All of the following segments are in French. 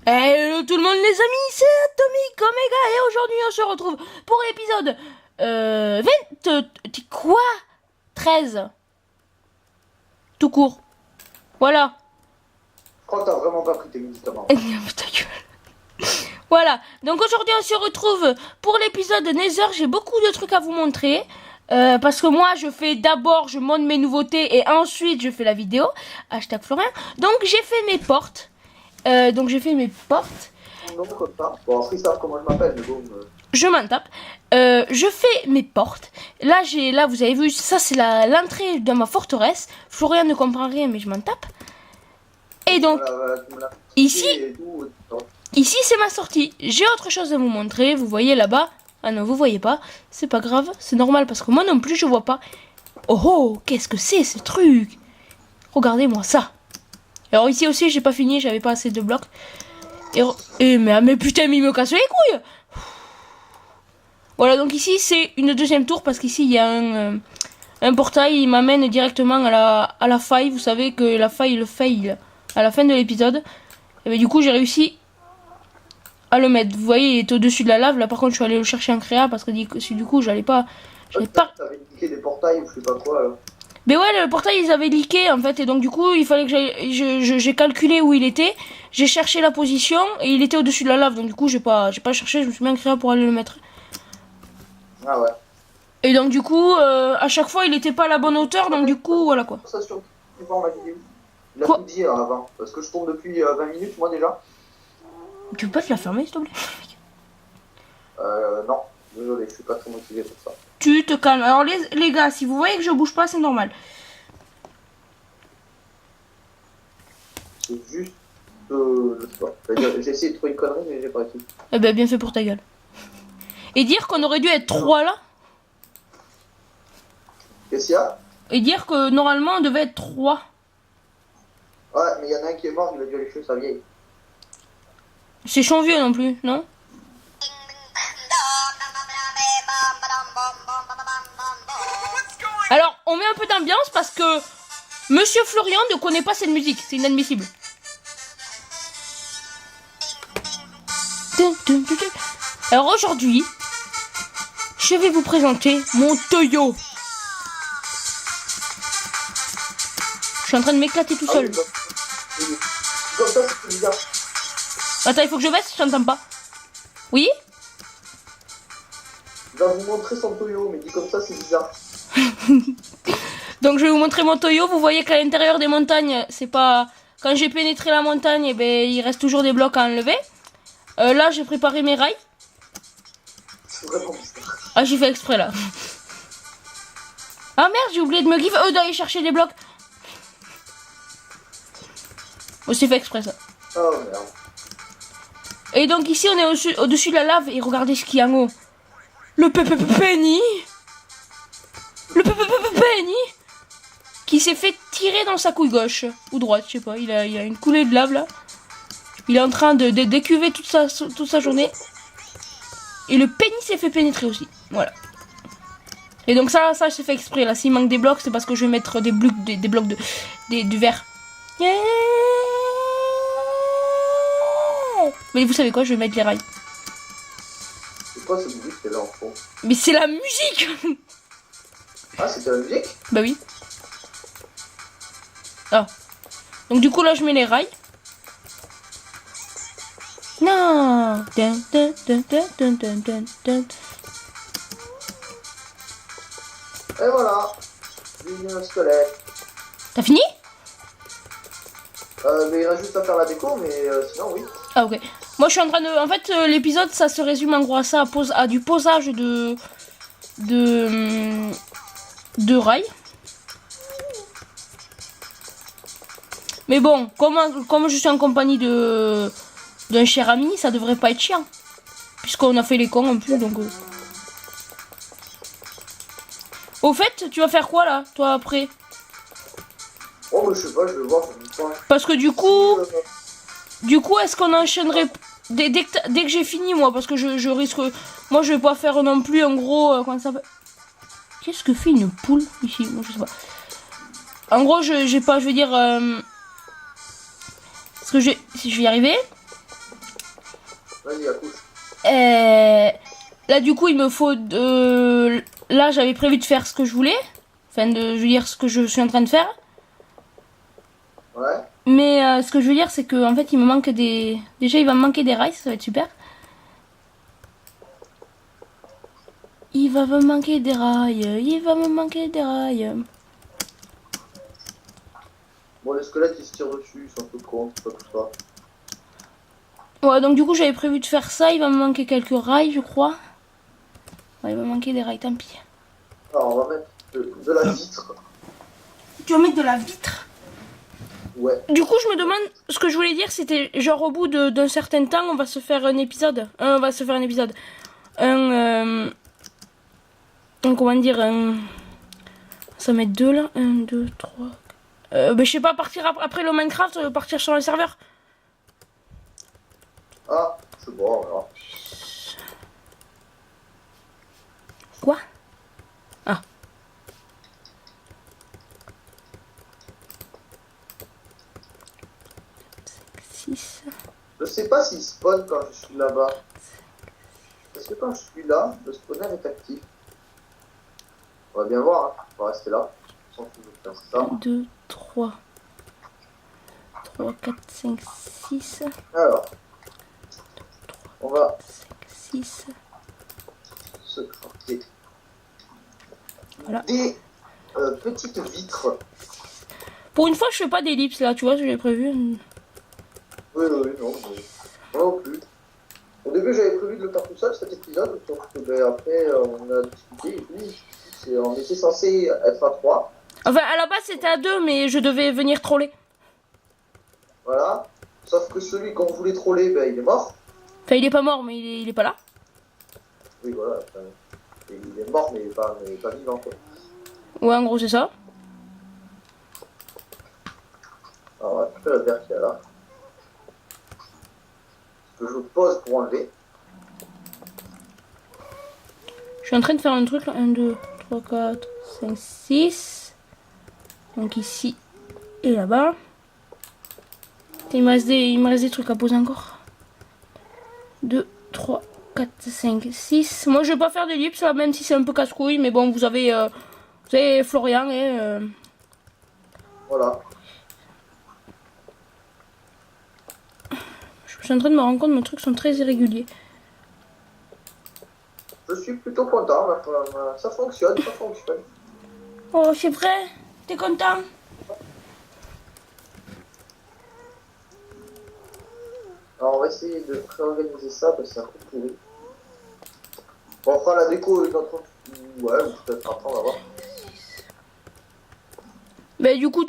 Tout le monde les amis, c'est Atomic Omega et aujourd'hui on se retrouve pour l'épisode 20... Quoi 13. Tout court. Voilà. Je crois que t'as vraiment pas pris tes médicaments. Ta gueule. Voilà, donc aujourd'hui on se retrouve pour l'épisode Nether. J'ai beaucoup de trucs à vous montrer. Parce que moi je fais d'abord, je monte mes nouveautés et ensuite je fais la vidéo. Hashtag Florien. Donc j'ai fait mes portes. Donc j'ai fait mes portes. Non, comme ça. Bon, après, ils savent comment je m'appelle, mais bon. Je m'en tape. Je fais mes portes. Là, vous avez vu, ça c'est l'entrée de ma forteresse. Florian ne comprend rien, mais je m'en tape. Et donc, Voilà, ici, et tout, ici c'est ma sortie. J'ai autre chose à vous montrer. Vous voyez là-bas. Ah non, vous voyez pas. C'est pas grave, c'est normal parce que moi non plus je vois pas. Oh oh, qu'est-ce que c'est ce truc? Regardez-moi ça. Alors ici aussi, j'ai pas fini, j'avais pas assez de blocs. Mais putain, mais il me casse les couilles. Voilà, donc ici c'est une deuxième tour parce qu'ici il y a un portail, il m'amène directement à la faille. Vous savez que la faille, le fail à la fin de l'épisode. Et bien du coup j'ai réussi à le mettre. Vous voyez, il est au-dessus de la lave. Là par contre je suis allé le chercher en créa parce que du coup j'allais pas. T'avais niqué des portails ou je sais pas quoi, là. Mais ouais, le portail ils avaient leaké en fait et donc du coup il fallait que j'ai calculé où il était, j'ai cherché la position et il était au-dessus de la lave donc du coup j'ai pas cherché, je me suis mis en créa pour aller le mettre. Ah ouais. Et donc du coup à chaque fois il était pas à la bonne hauteur donc du coup voilà quoi. Ça sur ma vidéo. Il a Quoi tout dit avant. Parce que je tourne depuis 20 minutes, moi déjà. Tu peux pas te la fermer s'il te plaît? Non. Désolé, je suis pas très motivé pour ça. Tu te calmes. Alors les gars, si vous voyez que je bouge pas, c'est normal. C'est juste. Je sais pas. J'ai essayé de trouver une connerie, mais j'ai pas réussi. Eh ben bien fait pour ta gueule. Et dire qu'on aurait dû être 3 là. Qu'est-ce qu'il y a? Et dire que normalement on devait être 3. Ouais, mais il y en a un qui est mort, il a dû aller chez sa vieille. C'est vieux non plus, non? Alors, on met un peu d'ambiance parce que Monsieur Florian ne connaît pas cette musique. C'est inadmissible. Alors aujourd'hui, je vais vous présenter mon Toyo. Je suis en train de m'éclater tout seul. Comme ça, c'est bizarre. Attends, il faut que je baisse, je t'entends pas. Oui? Je vais vous montrer son Toyo, mais dit comme ça, c'est bizarre. Donc je vais vous montrer mon Toyo. Vous voyez qu'à l'intérieur des montagnes, c'est pas... Quand j'ai pénétré la montagne, eh ben, il reste toujours des blocs à enlever. Là, j'ai préparé mes rails. C'est vraiment bizarre. Ah, j'ai fait exprès là. Ah merde, j'ai oublié de me give d'aller chercher des blocs. Oh, c'est fait exprès ça. Oh merde. Et donc ici, on est au-dessus de la lave. Et regardez ce qu'il y a en haut. Le Penny. Le Penny. Qui s'est fait tirer dans sa couille gauche. Ou droite, je sais pas. Il a une coulée de lave là. Il est en train de décuver toute sa journée. Et le Penny s'est fait pénétrer aussi. Voilà. Et donc ça c'est fait exprès. Là, s'il manque des blocs, c'est parce que je vais mettre des blocs du verre. Yeah. Mais vous savez quoi, je vais mettre les rails. C'est quoi cette musique qui est là en fond? Mais c'est la musique. Ah, c'était la musique? Bah oui. Ah. Donc du coup là je mets les rails. Non. Dun, dun, dun, dun, dun, dun, dun, dun. Et voilà. J'ai mis un squelette. T'as fini? Mais il reste juste à faire la déco, mais sinon oui. Ah ok. Moi je suis en train de... En fait l'épisode ça se résume en gros à ça, à du posage de rails. Mais bon, comme je suis en compagnie d'un cher ami, ça devrait pas être chiant. Puisqu'on a fait les cons en plus, donc... Au fait, tu vas faire quoi là, toi après? Oh, mais je sais pas, je vais voir. Parce que du coup, est-ce qu'on enchaînerait dès que j'ai fini moi, parce que je risque... Moi je vais pas faire non plus un gros... comment ça s'appelle? Qu'est-ce que fait une poule ici? Moi je sais pas. En gros, je vais dire... Parce que si je vais y arriver. Vas-y, accouche. Là, du coup, il me faut de... Là, j'avais prévu de faire ce que je voulais. Enfin, je veux dire, ce que je suis en train de faire. Ouais. Mais ce que je veux dire, c'est que en fait, il me manque des... Déjà, il va me manquer des rails, ça va être super. Il va me manquer des rails, il va me manquer des rails. Bon, les squelettes, ils se tirent dessus, ils sont un peu cons, c'est pas tout ça. Ouais, donc du coup, j'avais prévu de faire ça. Il va me manquer quelques rails, je crois. Ouais, il va me manquer des rails, tant pis. Alors, on va mettre de la vitre. Tu vas mettre de la vitre. Ouais. Du coup, je me demande, ce que je voulais dire, c'était genre au bout d'un certain temps, on va se faire un épisode. On va se faire un épisode. Comment dire, ça met deux là. 1, 2, 3. Je sais pas, partir après le Minecraft, partir sur un serveur. Ah, c'est bon, alors. Quoi? Ah. Six. Je sais pas s'il spawn quand je suis là-bas. Parce que quand je suis là, le spawner est actif. On va bien voir, hein. On va rester là. On s'en fout de faire ça. 2, 3. 3, 4, 5, 6. Alors, on va 5, 6. se crafter Voilà. des petites vitres. Pour une fois, je fais pas d'ellipse là, tu vois, j'ai prévu. Oui, non, mais moi non plus. Au début, j'avais prévu de le faire tout seul cet épisode, sauf que ben, après, on a discuté et puis on était censé être à 3. Enfin, à la base, c'était à 2, mais je devais venir troller. Voilà. Sauf que celui qu'on voulait troller, ben, il est mort. Enfin, il est pas mort, mais il est pas là. Oui, voilà. Enfin, il est mort, mais il est pas vivant, quoi. Ouais, en gros, c'est ça. Alors, on va récupérer la terre qu'il y a là. Que je pose pour enlever. Je suis en train de faire un truc là. 1, 2, 3, 4, 5, 6. Donc ici et là-bas. Il me reste des trucs à poser encore. 2, 3, 4, 5, 6. Moi, je vais pas faire d'ellipse là, même si c'est un peu casse-couille. Mais bon, vous avez Florian et... Voilà. Je suis en train de me rendre compte que mes trucs sont très irréguliers. Je suis plutôt content. Ça fonctionne, ça fonctionne. Oh, c'est vrai? T'es content? Alors, on va essayer de réorganiser ça parce que c'est un peu pourri. Bon, on fera la déco une autre. Ouais, ou peut-être après, on va voir. Bah, du coup,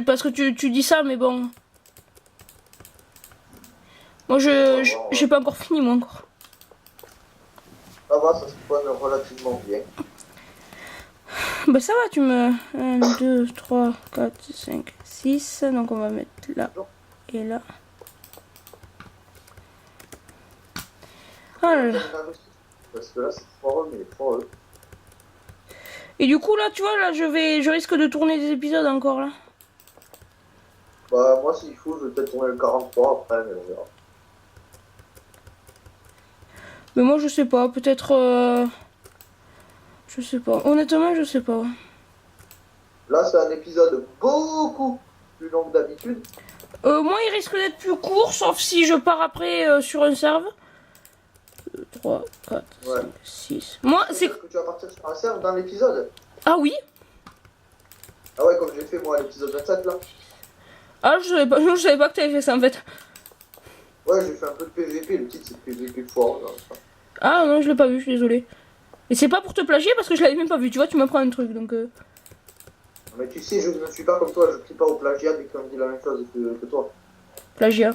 parce que tu dis ça, mais bon. Moi, j'ai pas encore fini, moi, encore. Ça va, ça se spawn relativement bien. Bah, ça va, tu me... 1, 2, 3, 4, 5, 6. Donc, on va mettre là et là. Oh là là. Parce que là, c'est foireux, mais foireux. Et du coup, là, tu vois, là, je risque de tourner des épisodes encore, là. Bah, moi, s'il faut, je vais peut-être tourner le 43 après, mais on verra. Mais moi, je sais pas, peut-être... Je sais pas. Honnêtement, je sais pas. Là, c'est un épisode beaucoup plus long que d'habitude. Moi, il risque d'être plus court, sauf si je pars après sur un serve. 2, 3, 4, Ouais. 5, 6. Moi, c'est... Est-ce que tu vas partir sur un serve dans l'épisode? Ah oui? Ah ouais, comme j'ai fait moi à l'épisode 27 là. Ah, je savais pas que t'avais fait ça, en fait. Ouais, j'ai fait un peu de PVP, le titre c'est PVP foireux. Là. Ah non, je l'ai pas vu, je suis désolée. Et c'est pas pour te plagier, parce que je l'avais même pas vu, tu vois, tu m'apprends un truc, donc... Mais tu sais, je ne suis pas comme toi, je crie pas au plagiat dès qu'on me dit la même chose que toi. Plagiat.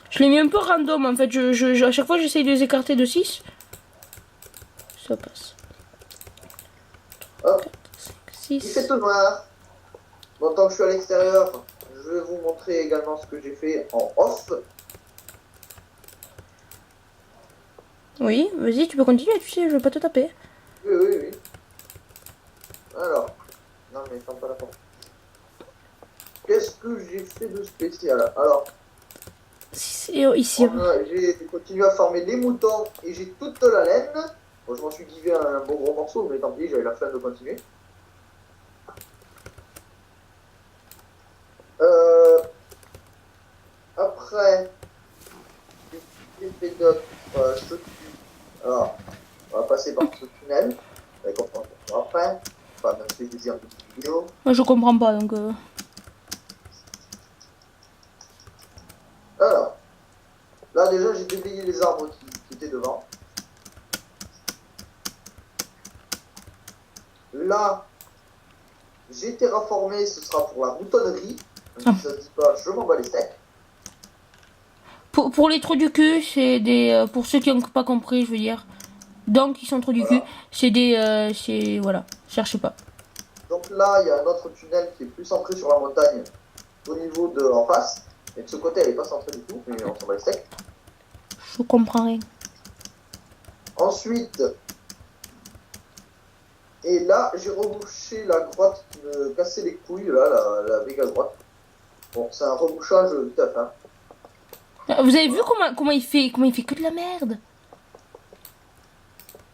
Je l'ai mis un peu random, en fait. À chaque fois, j'essaye de les écarter de 6. Ça passe. Hop, 4, 5, il fait 6. tout noir. Bon, tant que je suis à l'extérieur, je vais vous montrer également ce que j'ai fait en off. Oui, vas-y, tu peux continuer, tu sais, je vais pas te taper. Oui. Alors, non mais ferme pas la porte. qu'est-ce que j'ai fait de spécial? Alors, Ici. j'ai continué à farmer les moutons et j'ai toute la laine. Bon, je m'en suis givé un bon gros morceau, mais tant pis, j'avais la flemme de continuer. Après, j'ai fait d'autres choses. Alors, on va passer par ce tunnel. Vous allez comprendre après. Enfin, même si je dis un peu de vidéo. Moi, je comprends pas, donc... Alors, là déjà, j'ai déblayé les arbres qui étaient devant. Là, j'ai terraformé, ce sera pour la moutonnerie. Même si ça se dit pas, je m'en bats les steaks. Pour les trous du cul, c'est des... pour ceux qui n'ont pas compris, je veux dire. Donc, ils sont trous du cul. C'est des... c'est... Voilà. Cherchez pas. Donc là, il y a un autre tunnel qui est plus centré sur la montagne, au niveau de en face. Et de ce côté, elle n'est pas centrée du tout, mais on s'en bat les steaks. Je comprends rien. Ensuite, et là, j'ai rebouché la grotte qui me cassait les couilles, là, la méga grotte. Bon, c'est un rebouchage tough, hein. Vous avez vu comment il fait que de la merde.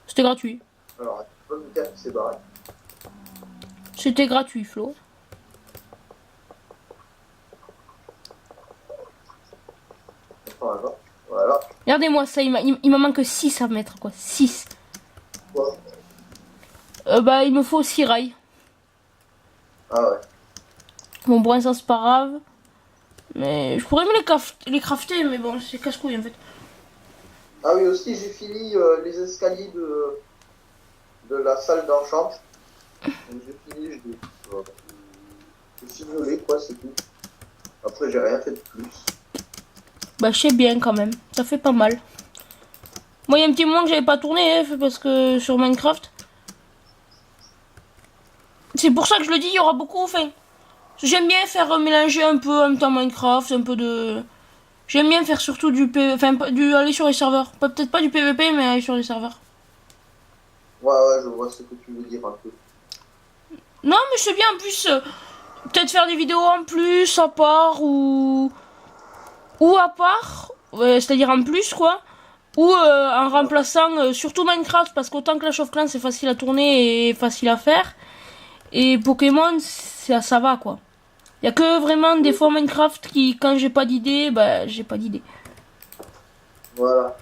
C'était gratuit. Alors, il faut me dire qui s'est barré. C'était gratuit, Flo. Enfin, là, voilà. Regardez-moi ça, il m'en manque 6 à mettre, quoi. 6. Quoi? Bah, il me faut 6 rails. Ah ouais. Bon, bon, ça, c'est pas grave. Mais je pourrais me les crafter, mais bon, c'est casse-couille, en fait. Ah oui, aussi, j'ai fini les escaliers de la salle d'enchant. Donc, j'ai fini, j'ai fignolé, quoi, c'est tout. Après, j'ai rien fait de plus. Bah, je sais bien, quand même. Ça fait pas mal. Moi, il y a un petit moment que j'avais pas tourné, hein, parce que sur Minecraft... C'est pour ça que je le dis, il y aura beaucoup, enfin... J'aime bien faire mélanger un peu en même temps Minecraft, un peu de... J'aime bien faire surtout du PVP, enfin aller sur les serveurs. Peut-être pas du PVP, mais aller sur les serveurs. Ouais, ouais, je vois ce que tu veux dire un peu. Non, mais c'est bien en plus. Peut-être faire des vidéos en plus, à part, ou à part, c'est-à-dire en plus, quoi. Ou en remplaçant surtout Minecraft, parce qu'autant Clash of Clans c'est facile à tourner et facile à faire. Et Pokémon, ça va, quoi. Il y a que vraiment des fois Minecraft qui, quand j'ai pas d'idée, bah j'ai pas d'idée. Voilà.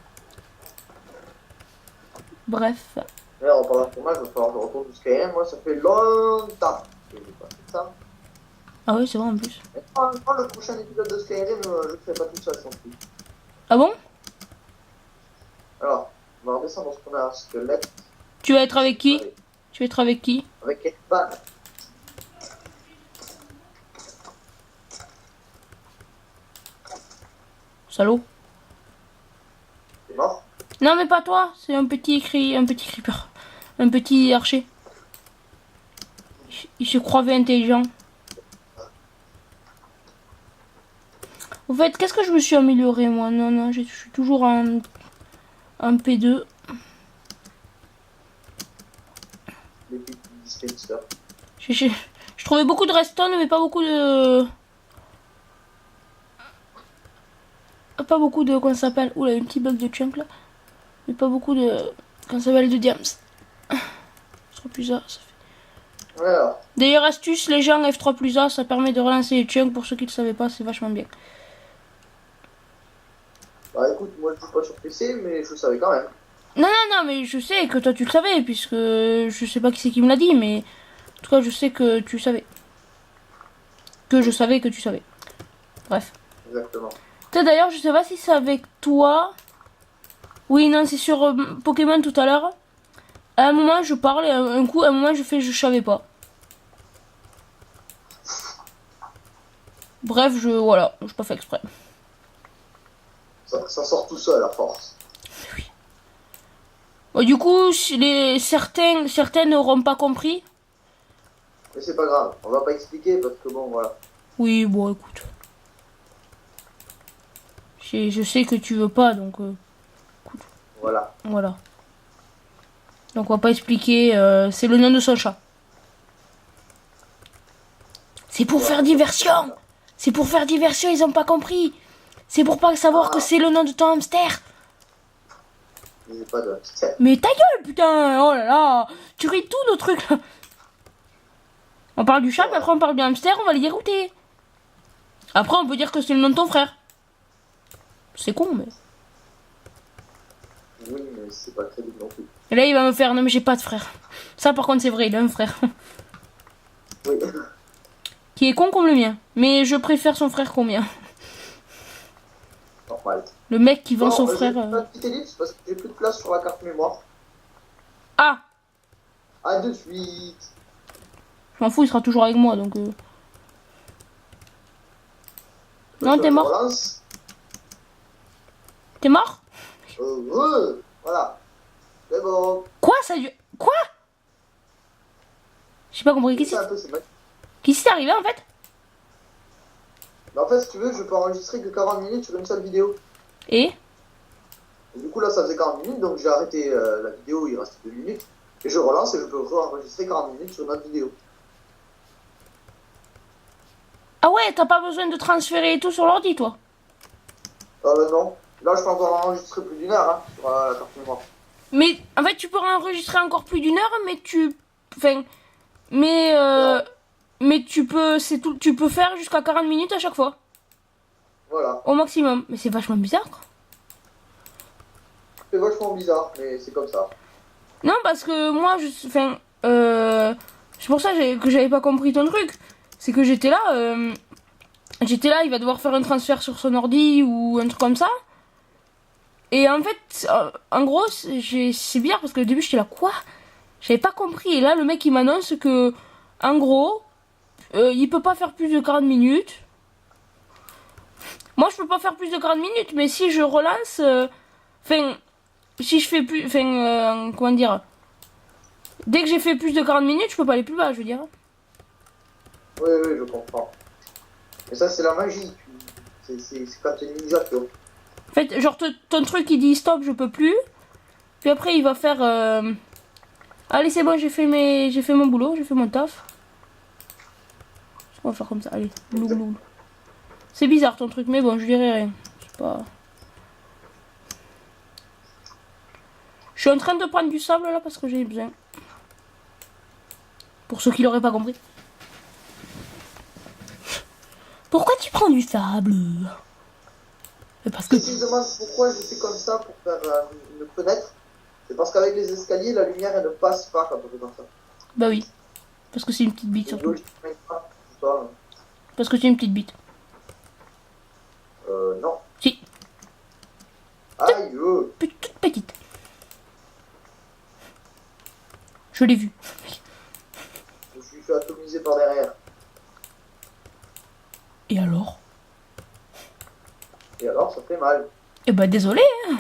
Bref. Là, en parlant de tournage, il va falloir que je retourne jusqu'à Skyrim. Moi, ça fait longtemps que j'ai pas fait ça. Ah oui, c'est vrai en plus. Mais quand le prochain épisode de Skyrim, je ne ferai pas tout ça sans plus. Ah bon? Alors, on va redescendre parce qu'on a un squelette. Tu vas être avec qui? Allez. Tu vas être avec qui? Avec Ekban. Salaud. C'est mort. Non mais pas toi, c'est un petit creeper. Un petit archer. Il se croyait intelligent. En fait, qu'est-ce que je me suis amélioré moi? Non, je suis toujours en P2. Les petits dispensers. Je trouvais beaucoup de redstone, mais pas beaucoup de... Pas beaucoup de... Comment ça s'appelle? Oula, une petite bug de chunk là. Mais pas beaucoup de... Comment ça s'appelle? De diams. F3 plus A, ça fait... Alors. D'ailleurs, astuce, les gens F3 plus A, ça permet de relancer les chunks. Pour ceux qui ne le savaient pas, c'est vachement bien. Bah écoute, moi je joue pas sur PC, mais je savais quand même. Non, mais je sais que toi tu le savais, puisque je sais pas qui c'est qui me l'a dit, mais en tout cas je sais que tu savais. Que je savais que tu savais. Bref. Exactement. D'ailleurs, je sais pas si c'est avec toi. Oui, non, c'est sur Pokémon tout à l'heure. À un moment je parle et à un moment je fais je savais pas. Bref, voilà, je pas fait exprès. Ça sort tout seul à force. Oui. Bon, du coup, certains n'auront pas compris. Mais c'est pas grave, on va pas expliquer parce que bon, voilà. Oui, bon, écoute. Je sais que tu veux pas, donc... écoute. Voilà. Voilà. Donc on va pas expliquer, c'est le nom de son chat. C'est pour faire diversion. C'est pour faire diversion, ils ont pas compris. C'est pour pas savoir que c'est le nom de ton hamster. J'ai pas de... Mais ta gueule, putain. Oh là là. Tu ris tout nos trucs là. On parle du chat, puis après on parle du hamster, on va les dérouter. Après on peut dire que c'est le nom de ton frère. C'est con, mais... Oui, mais c'est pas crédible non plus. Et là il va me faire, non mais j'ai pas de frère. Ça par contre c'est vrai, il a un frère. Oui. Qui est con comme le mien. Mais je préfère son frère qu'au mien. Normal. Le mec qui vend son J'ai frère... une petite ellipse parce que j'ai plus de place sur la carte mémoire. Ah, À de suite. je m'en fous, il sera toujours avec moi, donc... Non, t'es mort. Relance. T'es mort? Voilà. C'est bon. Quoi, ça dure... Quoi? J'ai pas compris. C'est un peu, c'est mal. Qu'est-ce qui t'est arrivé, en fait? Mais en fait, si tu veux, je peux enregistrer que 40 minutes sur une seule vidéo. Et Et du coup, là, ça faisait 40 minutes, donc j'ai arrêté la vidéo, il restait 2 minutes. Et je relance et je peux enregistrer 40 minutes sur notre vidéo. Ah ouais, t'as pas besoin de transférer et tout sur l'ordi, toi? Non. Là, je peux encore enregistrer plus d'une heure sur la carte mémoire. Mais, en fait, tu peux enregistrer encore plus d'une heure, mais tu... Enfin... Mais tu peux... C'est tout... Tu peux faire jusqu'à 40 minutes à chaque fois. Voilà. Au maximum. Mais c'est vachement bizarre, quoi. C'est vachement bizarre, mais c'est comme ça. Non, parce que moi, enfin, c'est pour ça que j'avais pas compris ton truc. C'est que j'étais là, il va devoir faire un transfert sur son ordi ou un truc comme ça. Et en fait, en gros, c'est bizarre parce que au début, j'étais là, quoi? J'avais pas compris. Et là, le mec, il m'annonce que, en gros, il peut pas faire plus de 40 minutes. Moi, je peux pas faire plus de 40 minutes, mais si je relance, enfin... Si je fais plus... Enfin, comment dire... Dès que j'ai fait plus de 40 minutes, je peux pas aller plus bas, je veux dire. Oui, je comprends. Mais ça, c'est la magie. C'est quand t'es ninja, tu vois. En fait, genre, ton truc, il dit stop, je peux plus. Puis après, il va faire... Allez, c'est bon, j'ai fait mon boulot, j'ai fait mon taf. On va faire comme ça, allez. Blou. C'est bizarre, ton truc, mais bon, je dirais rien. C'est pas... Je suis en train de prendre du sable là parce que j'ai besoin. Pour ceux qui l'auraient pas compris. Pourquoi tu prends du sable? Parce que... Si je demande pourquoi je fais comme ça pour faire une fenêtre, c'est parce qu'avec les escaliers, la lumière, elle ne passe pas quand on fait comme ça. Bah oui. Parce que c'est une petite bite surtout. Pas, Parce que c'est une petite bite. non. Si. Aïe, Toute petite. Je l'ai vu. je me suis fait atomiser par derrière. Et alors? Et alors, ça fait mal. Eh bah désolé. Hein.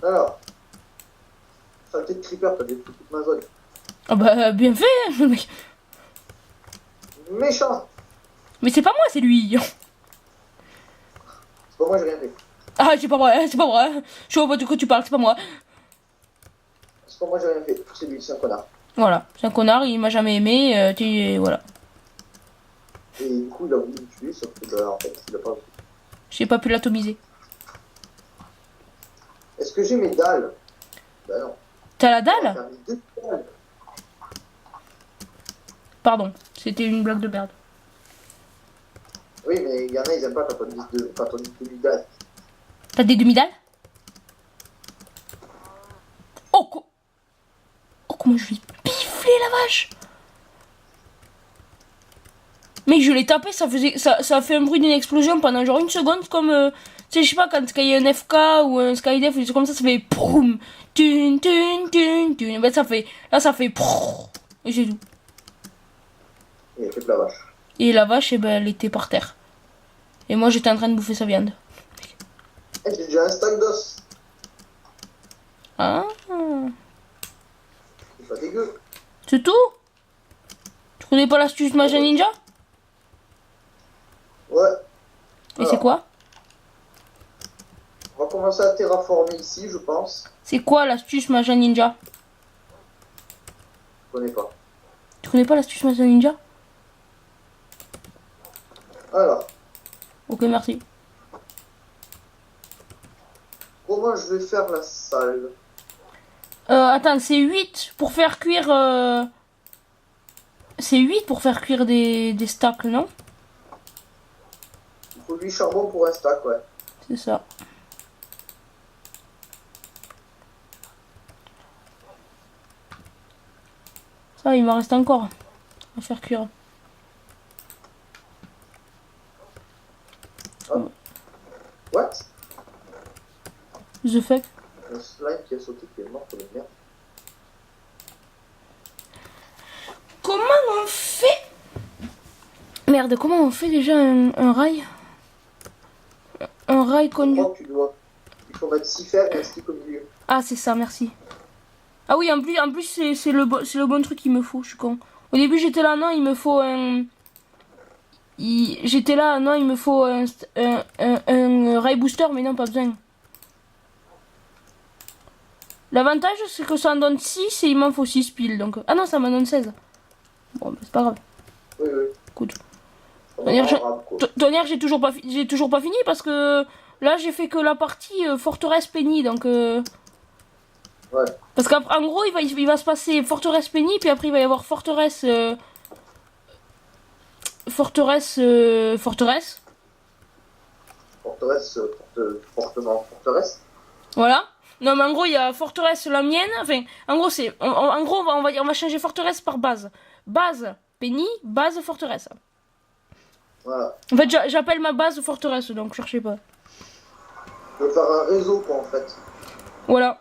Alors, saleté de creeper, t'as détruit toute ma zone. Ah bah bien fait, hein, le mec. Méchant. Mais c'est pas moi, c'est lui. C'est pas moi, j'ai rien fait. Ah, c'est pas vrai, c'est pas vrai. Je vois pas de quoi tu parles, c'est pas moi. C'est pas moi, j'ai rien fait. C'est lui, c'est un connard. Voilà, c'est un connard, il m'a jamais aimé, voilà. Et du coup, il a voulu me tuer, sauf que, en fait, il a pas... J'ai pas pu l'atomiser. Est-ce que j'ai mes dalles? Bah non. T'as la On va dalle? faire mes 2 dalles. Pardon, c'était une blague de merde. Oui, mais il y en a, ils aiment pas quand on dit demi-dalle. T'as des demi-dalles? Oh, comment je vais pifler la vache! Mec, je l'ai tapé, ça a fait un bruit d'une explosion pendant genre une seconde, comme, tu sais, je sais pas, quand il y a un FK ou un Skydev ou des trucs comme ça fait proum, tun. Ben, ça fait prrrr, et c'est tout. Il a fait de la vache. Et la vache, eh ben, elle était par terre. Et moi, j'étais en train de bouffer sa viande. Eh, j'ai déjà un stack d'os. Ah, C'est pas dégueu. c'est tout? Tu connais pas l'astuce Magia Ninja? Ouais. Et c'est quoi? On va commencer à terraformer ici, je pense. C'est quoi l'astuce Magia Ninja? Je connais pas. Tu connais pas l'astuce maison ninja? Alors, Ok, merci. comment je vais faire la salle? Attends, c'est 8 pour faire cuire... C'est 8 pour faire cuire des stacks, non? Il faut 8 charbon pour un stack, ouais. C'est ça. Ça, il m'en reste encore à faire cuire. What? The fuck? Un slime qui a sauté, qui est mort pour le merde. Comment on fait? Merde, comment on fait déjà un rail? Un rail Je conduit. crois que tu dois. Il faut mettre 6 fers et un stick au milieu. Ah, c'est ça, merci. Ah oui, en plus c'est le bon truc qu'il me faut, je suis con. Au début, j'étais là, non, il me faut un... J'étais là, non, il me faut un rail booster, mais non, pas besoin. L'avantage, c'est que ça en donne 6 et il m'en faut 6 piles, donc... Ah non, ça m'en donne 16. Bon, bah, c'est pas grave. Oui, oui. Écoute. Tonnerre, Tonnerre, j'ai toujours pas fini parce que là, j'ai fait que la partie forteresse Penny, donc... Ouais. Parce qu'en gros, il va se passer forteresse Penny, puis après, il va y avoir forteresse... Forteresse. Forteresse, forteresse. Voilà. Non, mais en gros, il y a forteresse la mienne. Enfin, en gros, c'est. En gros, on va changer forteresse par base. Base Penny, base forteresse. Voilà. En fait, j'appelle ma base forteresse, donc cherchez pas. Je vais faire un réseau, quoi, en fait. Voilà.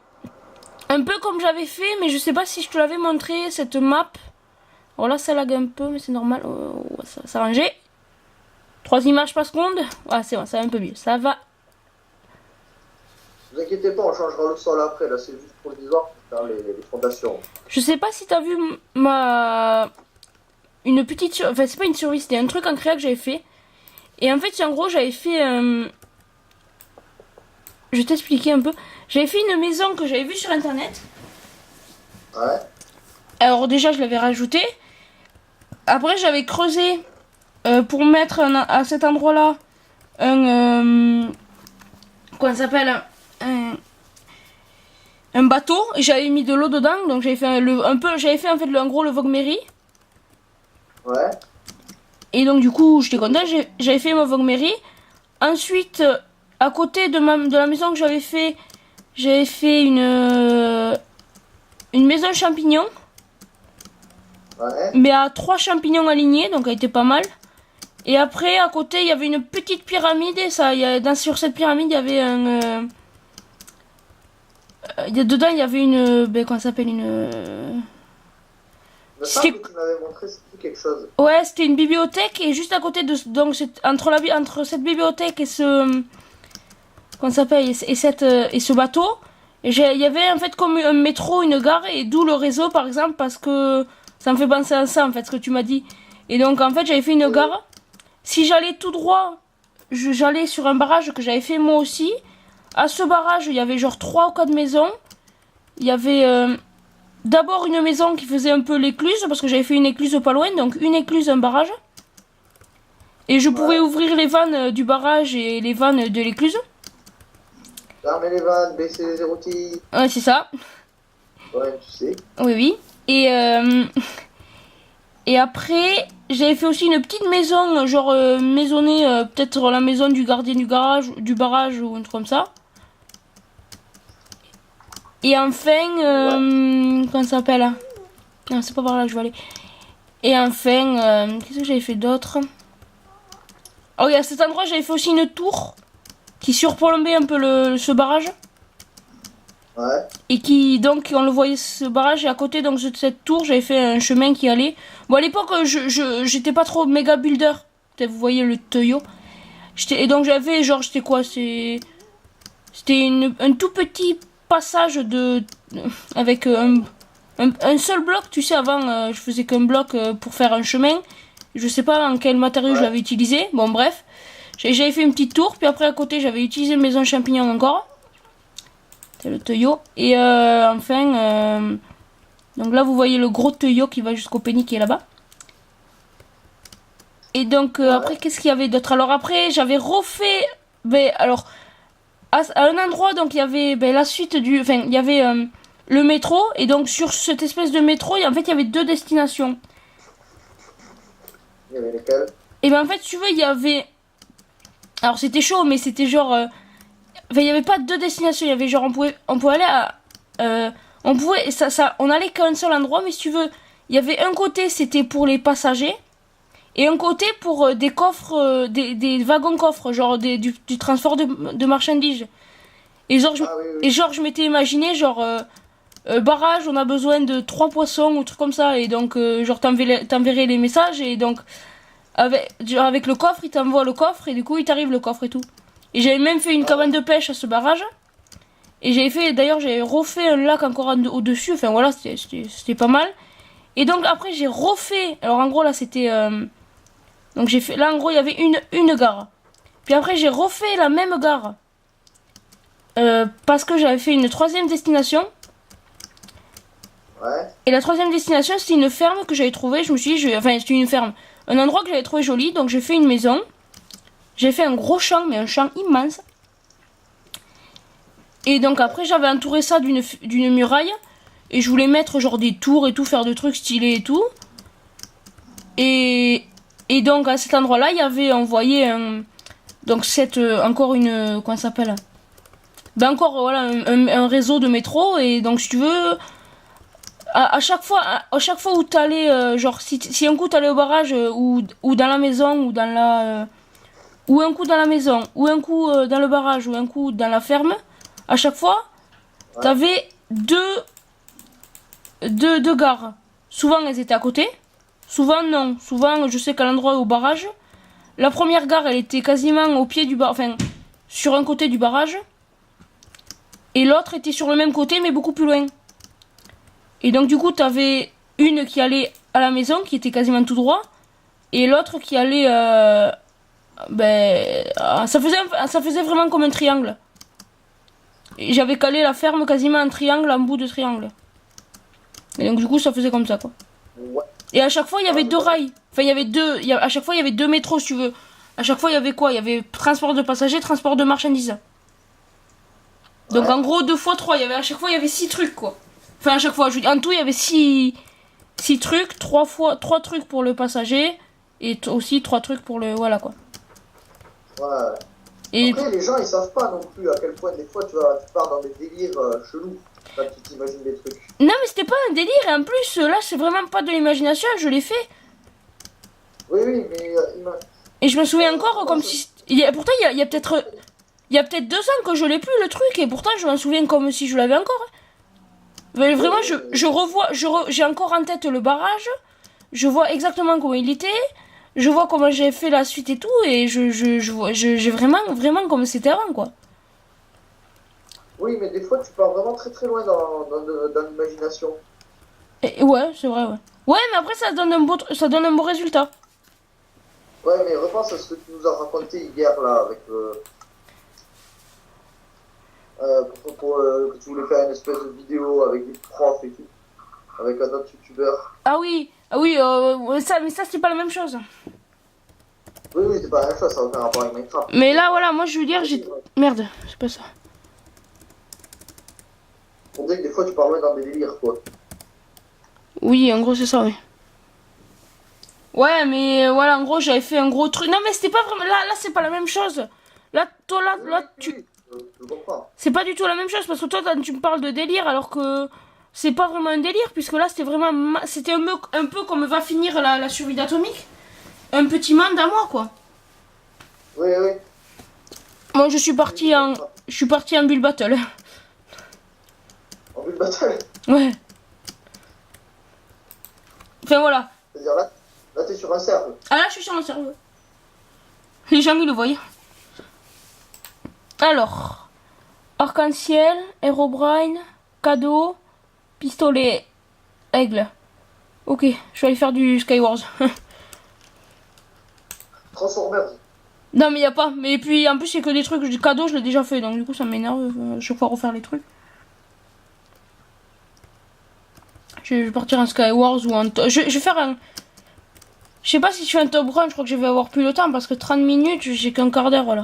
Un peu comme j'avais fait, mais je sais pas si je te l'avais montré, cette map. Alors là, ça lag un peu, mais c'est normal. Ça va s'arranger. 3 images par seconde. Ah, c'est bon, ça va un peu mieux. Ça va. Ne vous inquiétez pas, on changera le sol après. Là, c'est juste provisoire pour faire les fondations. Je sais pas si t'as vu ma... Une petite... Enfin, c'est pas une survie, c'était un truc en créa que j'avais fait. Et en fait, en gros, j'avais fait... Je vais t'expliquer un peu. J'avais fait une maison que j'avais vue sur Internet. Ouais. Alors déjà, je l'avais rajoutée. Après, j'avais creusé pour mettre à cet endroit-là un... Comment ça s'appelle un bateau. Et j'avais mis de l'eau dedans. Donc j'avais fait un peu... J'avais fait en fait en gros le Vogue-Mairie. Ouais. Et donc du coup, j'étais contente. J'avais fait mon Vogue-Mairie. Ensuite, à côté de la maison que j'avais fait une maison champignon. Ouais. Mais à 3 champignons alignés, donc elle était pas mal. Et après, à côté, il y avait une petite pyramide. Et ça, sur cette pyramide, il y avait un... dedans, il y avait une... comment ça s'appelle C'était... Tu m'avais montré quelque chose. Ouais, c'était une bibliothèque. Et juste à côté de... Donc, entre cette bibliothèque et ce... Comment ça s'appelle et ce bateau, il y avait en fait comme un métro, une gare. Et d'où le réseau, par exemple, parce que... Ça me fait penser à ça, en fait, ce que tu m'as dit. Et donc, en fait, j'avais fait une gare. Si j'allais tout droit, j'allais sur un barrage que j'avais fait moi aussi. À ce barrage, il y avait genre 3 ou 4 maisons. Il y avait d'abord une maison qui faisait un peu l'écluse, parce que j'avais fait une écluse pas loin. Donc, une écluse, un barrage. Et je pouvais ouvrir les vannes du barrage et les vannes de l'écluse. Fermer les vannes, baisser les érotiques. Ouais, c'est ça. Ouais, tu sais. Oui, oui. Et après, j'avais fait aussi une petite maison, genre maisonnée, peut-être la maison du gardien du barrage ou un truc comme ça. Et enfin, comment ça s'appelle? Non, c'est pas par là que je vais aller. Et enfin, qu'est-ce que j'avais fait d'autre? Oh, oui, à cet endroit, j'avais fait aussi une tour qui surplombait un peu ce barrage. Ouais. Et qui, donc, on le voyait ce barrage, et à côté donc, de cette tour, j'avais fait un chemin qui allait. Bon, à l'époque, j'étais pas trop méga builder. Peut-être vous voyez le Toyo. Et donc, j'avais, genre, c'était quoi? C'était un tout petit passage avec un seul bloc. Tu sais, avant, je faisais qu'un bloc pour faire un chemin. Je sais pas en quel matériau je l'avais utilisé. Bon, bref. J'avais fait une petite tour, puis après, à côté, j'avais utilisé une maison champignon encore. C'est le Toyo. Et enfin, Donc là, vous voyez le gros tuyau qui va jusqu'au penny qui est là-bas. Et donc, après, qu'est-ce qu'il y avait d'autre? Alors après, j'avais refait... Ben, alors, à un endroit, donc, il y avait la suite du... Enfin, il y avait le métro. Et donc, sur cette espèce de métro, en fait, il y avait 2 destinations. Il y avait lesquels? Et ben, en fait, si tu veux, il y avait... Alors, c'était chaud, mais c'était genre... Enfin, il n'y avait pas 2 destinations. Il y avait genre, on pouvait aller à... on pouvait... on allait qu'à un seul endroit, mais si tu veux... Il y avait un côté, c'était pour les passagers. Et un côté pour des coffres, des wagons coffres, genre du transport de marchandises. Et genre, je m'étais imaginé, genre, barrage, on a besoin de 3 poissons ou truc comme ça. Et donc, genre, t'enverrais les messages. Et donc, avec le coffre, il t'envoie le coffre. Et du coup, il t'arrive le coffre et tout. Et j'avais même fait une cabane de pêche à ce barrage. Et d'ailleurs, j'avais refait un lac encore au-dessus. Enfin, voilà, c'était pas mal. Et donc, après, j'ai refait. Alors, en gros, là, c'était. Donc j'ai fait, là en gros il y avait une gare. Puis après j'ai refait la même gare. Parce que j'avais fait une 3e destination. Ouais. Et la 3e destination c'était une ferme que j'avais trouvée. Je me suis dit, enfin c'était une ferme. Un endroit que j'avais trouvé joli. Donc j'ai fait une maison. J'ai fait un gros champ, mais un champ immense. Et donc après j'avais entouré ça d'une muraille. Et je voulais mettre genre des tours et tout, faire des trucs stylés et tout. Et donc à cet endroit-là, il y avait envoyé donc encore une comment ça s'appelle? Ben encore voilà un réseau de métro. Et donc si tu veux à chaque fois où t'allais genre si un coup t'allais au barrage ou dans la maison ou dans la ou un coup dans la maison ou un coup dans le barrage ou un coup dans la ferme, à chaque fois t'avais deux gares. Souvent elles étaient à côté. Souvent, non. Souvent, je sais qu'à l'endroit au barrage, la première gare, elle était quasiment au pied du barrage, enfin, sur un côté du barrage. Et l'autre était sur le même côté, mais beaucoup plus loin. Et donc, du coup, t'avais une qui allait à la maison, qui était quasiment tout droit. Et l'autre qui allait... ça faisait vraiment comme un triangle. Et j'avais calé la ferme quasiment en triangle, en bout de triangle. Et donc, du coup, ça faisait comme ça, quoi. Ouais. Et à chaque fois, il y avait 2 rails. Enfin, il y avait à chaque fois, il y avait 2 métros, si tu veux. À chaque fois, il y avait quoi? Il y avait transport de passagers, transport de marchandises. Donc, en gros, 2 fois 3. À chaque fois, il y avait 6 trucs, quoi. Enfin, à chaque fois, en tout, il y avait 6 trucs. 3 trucs pour le passager. Et aussi 3 trucs pour le... Voilà, quoi. Ouais. Et après, les gens, ils savent pas non plus à quel point, des fois, tu pars dans des délires chelous. Quand tu t'imagines des trucs. non, mais c'était pas un délire. Et en plus, là, c'est vraiment pas de l'imagination. Je l'ai fait. Oui, mais... Et je me souviens encore comme si... Pourtant, il y a peut-être... Il y a peut-être 2 ans que je l'ai plus, le truc. Et pourtant, je m'en souviens comme si je l'avais encore. Mais vraiment, je revois... J'ai encore en tête le barrage. Je vois exactement comment il était. Je vois comment j'ai fait la suite et tout. Et j'ai vraiment comme c'était avant, quoi. Oui, mais des fois, tu pars vraiment très très loin dans l'imagination. Et ouais, c'est vrai, ouais. Ouais, mais après, ça donne un beau résultat. Ouais, mais repense à ce que tu nous as raconté hier, là, avec... que tu voulais faire une espèce de vidéo avec des profs et tout. Avec un autre youtubeur. Ah oui, mais ça, c'est pas la même chose. Oui, c'est pas la même chose, ça n'a aucun rapport avec Minecraft. Mais là, voilà, moi, je veux dire, Merde, c'est pas ça. On dirait que des fois, tu pars loin dans des délires, quoi. Oui, en gros, c'est ça, oui. Ouais, mais voilà, en gros, j'avais fait un gros truc. Non, mais c'était pas vraiment... Là, c'est pas la même chose. Là, toi, tu... Je comprends. C'est pas du tout la même chose, parce que toi, tu me parles de délire, alors que... C'est pas vraiment un délire, puisque là, c'était vraiment... C'était un peu comme va finir la survie d'Atomique. Un petit monde à moi, quoi. Oui. Moi, je suis parti en Bull Battle. En Bull Battle? Ouais. Enfin, voilà. C'est-à-dire là t'es sur un serveur. Ah, là, je suis sur un serveur. Les gens, ils le voient. Alors... Arc-en-ciel, Herobrine, cadeau, pistolet, aigle. Ok, je vais aller faire du Skywars. Transformers. Non, mais y a pas. Mais puis, en plus, c'est que des trucs. Du cadeau, je l'ai déjà fait. Donc, du coup, ça m'énerve. Chaque fois refaire les trucs. Je vais partir en Skywars ou en... Je vais faire un... Je sais pas si je fais un top run, je crois que je vais avoir plus le temps parce que 30 minutes, j'ai qu'un quart d'heure là.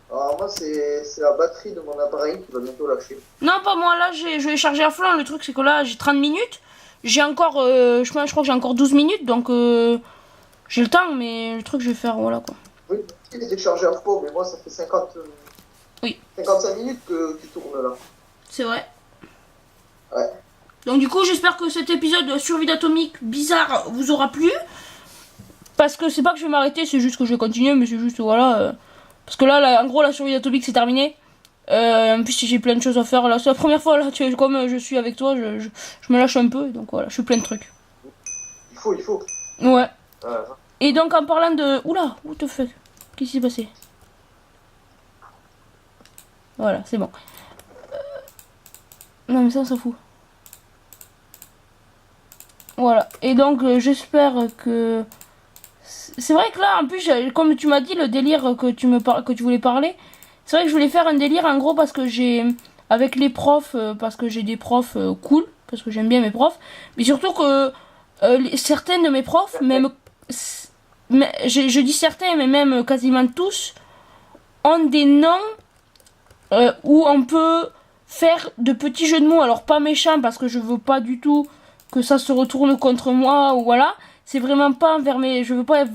Alors moi, c'est la batterie de mon appareil qui va bientôt lâcher. Non, pas moi, là, je vais charger à fond. Le truc, c'est que là, j'ai 30 minutes. J'ai encore, je crois que j'ai encore 12 minutes, donc j'ai le temps, mais le truc, je vais faire, voilà quoi. Oui, il était chargé à fond, mais moi, ça fait 50, Oui. 55 minutes qu'il tourne là. C'est vrai. Ouais. Donc du coup, j'espère que cet épisode sur Vide Atomique bizarre vous aura plu. Parce que c'est pas que je vais m'arrêter, c'est juste que je vais continuer, mais c'est juste, voilà. Parce que là, en gros, la survie atomique, c'est terminé. En plus, j'ai plein de choses à faire. Là, c'est la première fois, là, tu vois, comme je suis avec toi, je me lâche un peu. Donc voilà, je fais plein de trucs. Il faut. Ouais. Et donc, en parlant de... Oula, what the fuck? Qu'est-ce qui s'est passé? Voilà, c'est bon. Non, mais ça, on s'en fout. Voilà. Et donc, j'espère que... C'est vrai que là, en plus, comme tu m'as dit, le délire que tu voulais parler, c'est vrai que je voulais faire un délire, en gros, parce que j'ai... Avec les profs, parce que j'ai des profs cool, parce que j'aime bien mes profs, mais surtout que certains de mes profs, même... je dis certains, mais même quasiment tous, ont des noms où on peut faire de petits jeux de mots. Alors, pas méchants, parce que je veux pas du tout que ça se retourne contre moi, ou voilà. C'est vraiment pas envers mes... Je veux pas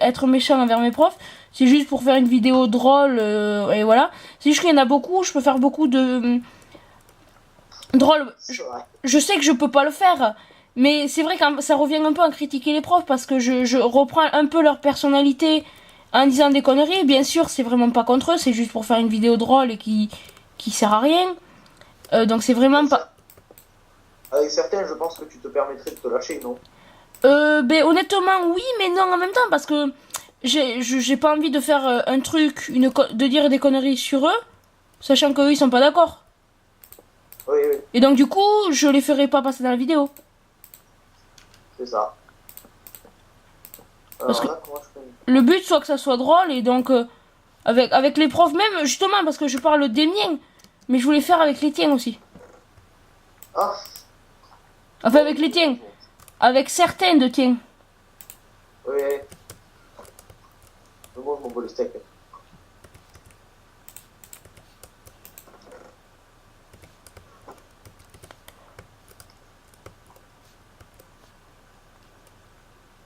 être méchant envers mes profs. C'est juste pour faire une vidéo drôle, et voilà. C'est juste qu'il y en a beaucoup, je peux faire beaucoup de... drôle. Je sais que je peux pas le faire, mais c'est vrai que ça revient un peu à critiquer les profs, parce que je reprends un peu leur personnalité en disant des conneries. Bien sûr, c'est vraiment pas contre eux, c'est juste pour faire une vidéo drôle et qui sert à rien. Donc c'est vraiment pas... Avec certains, je pense que tu te permettrais de te lâcher, non? Ben honnêtement oui, mais non en même temps, parce que j'ai pas envie de faire un truc, de dire des conneries sur eux, sachant qu'eux ils sont pas d'accord. Oui. Et donc du coup, je les ferai pas passer dans la vidéo. C'est ça. Parce que le but soit que ça soit drôle, et donc avec les profs même, justement, parce que je parle des miens, mais je voulais faire avec les tiens aussi. Ah. Enfin avec les tiens. Avec certains de tiens. Oui. Moi, je m'en bats le steak.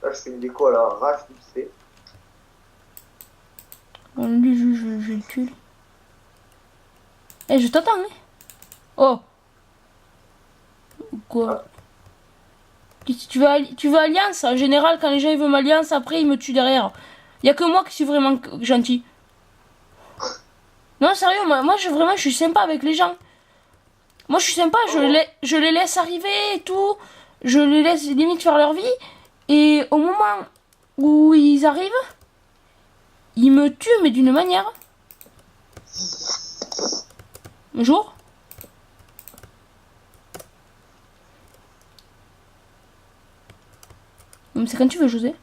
Là, je fais une déco à la rage, vite fait. Lui, je le tue. Eh, je t'attends, hein. Oh. Quoi? Tu veux alliance? En général, quand les gens ils veulent alliance, après ils me tuent derrière. Y a que moi qui suis vraiment gentil. Non, sérieux, moi je suis sympa avec les gens. Moi je suis sympa, je les laisse arriver et tout. Je les laisse limite faire leur vie. Et au moment où ils arrivent, ils me tuent, mais d'une manière. Bonjour. C'est quand tu veux, José.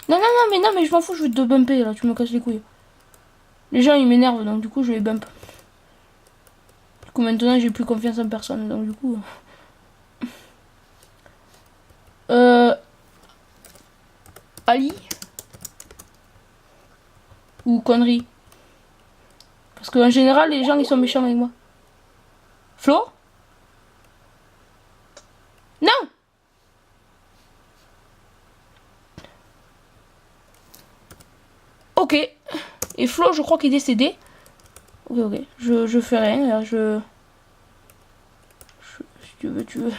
Non, mais je m'en fous, je vais te bumper là, tu me casses les couilles. Les gens ils m'énervent, donc du coup je les bump. Du coup maintenant j'ai plus confiance en personne, donc du coup... Ali ou connerie? Parce qu'en général les gens ils sont méchants avec moi. Flo? Non! Ok. Et Flo je crois qu'il est décédé. Ok. Je fais rien là, si tu veux.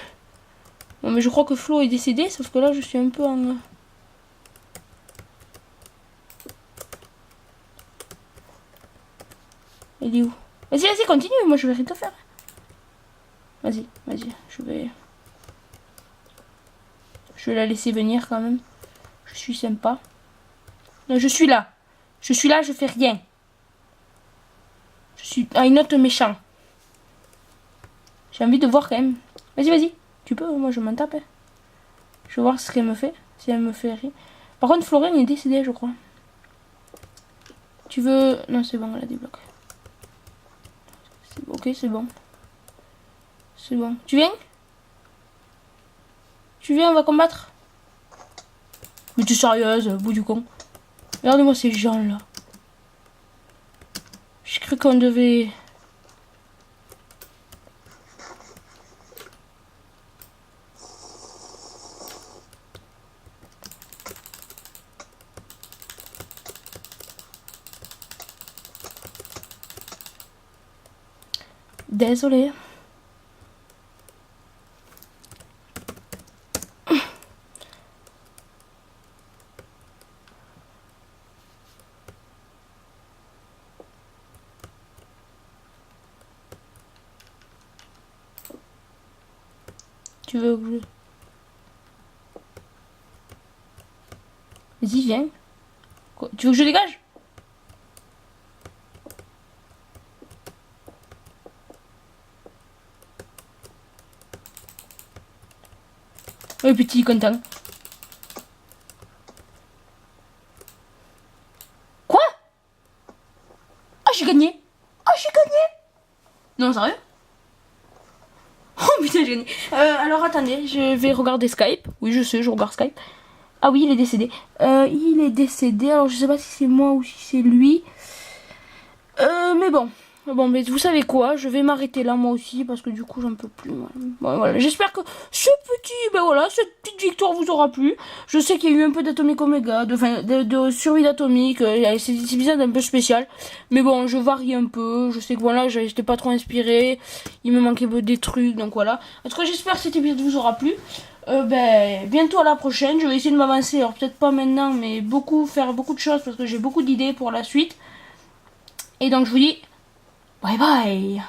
Non mais je crois que Flo est décédé, sauf que là je suis un peu en... Il est où? Vas-y, continue, moi je vais rien te faire. Vas-y, je vais la laisser venir quand même. Je suis sympa. Non, je suis là, je fais rien. Je suis un note méchant. J'ai envie de voir quand même. Vas-y, tu peux, moi je m'en tape. Hein. Je vais voir ce qu'elle me fait, si elle me fait rire. Par contre, Florian est décédé, je crois. Tu veux... Non, c'est bon, elle a débloqué. Ok, c'est bon. C'est bon. Tu viens? Tu viens, on va combattre? Mais tu es sérieuse, bout du con. Regardez-moi ces gens là. J'ai cru qu'on devait... Désolée. Tu veux que je... Vas-y, viens. Quoi, tu veux que je dégage? Oui, petit, content. Quoi? Ah, j'ai gagné. Ah, j'ai gagné. Non, sérieux? Oh putain, j'ai gagné. Alors attendez, je vais regarder Skype. Oui, je sais, je regarde Skype. Ah oui, il est décédé. Il est décédé. Alors je sais pas si c'est moi ou si c'est lui. Mais bon. Bon, mais vous savez quoi? Je vais m'arrêter là moi aussi parce que du coup j'en peux plus. Bon, voilà. J'espère que ce petit, ben voilà, cette petite victoire vous aura plu. Je sais qu'il y a eu un peu d'Atomic Omega, de survie d'Atomic. C'est un épisode un peu spécial. Mais bon, je varie un peu. Je sais que voilà, j'étais pas trop inspiré. Il me manquait des trucs, donc voilà. En tout cas, j'espère que cet épisode vous aura plu. Ben, bientôt à la prochaine. Je vais essayer de m'avancer. Alors peut-être pas maintenant, mais faire beaucoup de choses parce que j'ai beaucoup d'idées pour la suite. Et donc je vous dis bye bye.